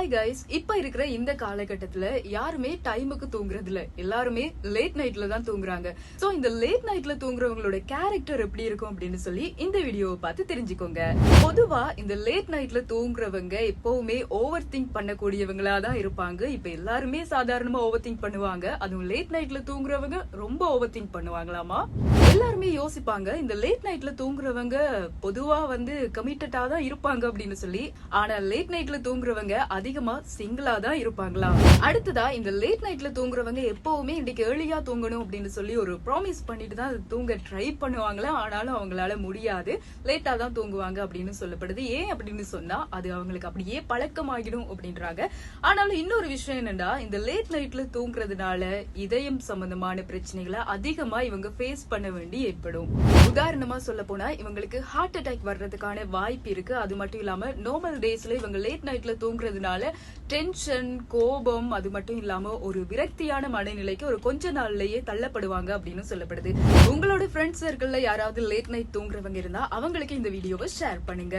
Hi guys, இப்ப இருக்கிற இந்த காலகட்டத்துல யாருமே டைமுக்கு தூங்குறது இல்ல. எல்லாருமே லேட் நைட்ல தான் தூங்குறாங்க. சோ இந்த லேட் நைட்ல தூங்குறவங்களோட கேரக்டர் எப்படி இருக்கும் அப்படின்னு சொல்லி இந்த வீடியோவை பார்த்து தெரிஞ்சுக்கோங்க. பொதுவா இந்த லேட் நைட்ல தூங்குறவங்க எப்பவுமே ஓவர் திங்க் பண்ணக்கூடியவங்களா தான் இருப்பாங்க. இப்ப எல்லாருமே சாதாரணமா ஓவர் திங்க் பண்ணுவாங்க. அதுவும் லேட் நைட்ல தூங்குறவங்க ரொம்ப ஓவர் திங்க் பண்ணுவாங்களாமா. எல்லாருமே யோசிப்பாங்க, இந்த லேட் நைட்ல தூங்குறவங்க பொதுவா கமிட்டடா தான் இருப்பாங்க அப்படின்னு சொல்லி. ஆனா லேட் நைட்ல தூங்குறவங்க அதிகமா சிங்கிளா தான் இருப்பாங்களா. அடுத்ததா இந்த லேட் நைட்ல தூங்குறவங்க எப்பவுமே இன்னைக்கு ஏர்லியா தூங்கணும் அப்படின்னு சொல்லி ஒரு ப்ராமிஸ் பண்ணிட்டு தான் தூங்க ட்ரை பண்ணுவாங்களா. ஆனாலும் அவங்களால முடியாது, லேட்டா தான் தூங்குவாங்க அப்படின்னு சொல்லப்படுது. ஏன் அப்படின்னு சொன்னா அது அவங்களுக்கு அப்படியே பழக்கமாகிடும் அப்படின்றாங்க. ஆனாலும் இன்னொரு விஷயம் என்னன்னா, இந்த லேட் நைட்ல தூங்குறதுனால இதயம் சம்பந்தமான பிரச்சனைகளை அதிகமா இவங்க ஃபேஸ் பண்ண வேண்டி ஏற்படும். உதாரணமா சொல்ல போனா இவங்களுக்கு ஹார்ட் அட்டாக் வர்றதுக்கான வாய்ப்பு இருக்கு. அது மட்டும் இல்லாம நார்மல் டேஸ்ல இவங்க லேட் நைட்ல தூங்குறதுனால டென்ஷன், கோபம், அது மட்டும் இல்லாம ஒரு விரக்தியான மனநிலைக்கு ஒரு கொஞ்ச நாள்லயே தள்ளப்படுவாங்க அப்படின்னு சொல்லப்படுது. உங்களோட ஃப்ரெண்ட்ஸ் சர்க்கிள்ல யாராவது லேட் நைட் தூங்குறவங்க இருந்தா அவங்களுக்கு இந்த வீடியோவை ஷேர் பண்ணுங்க.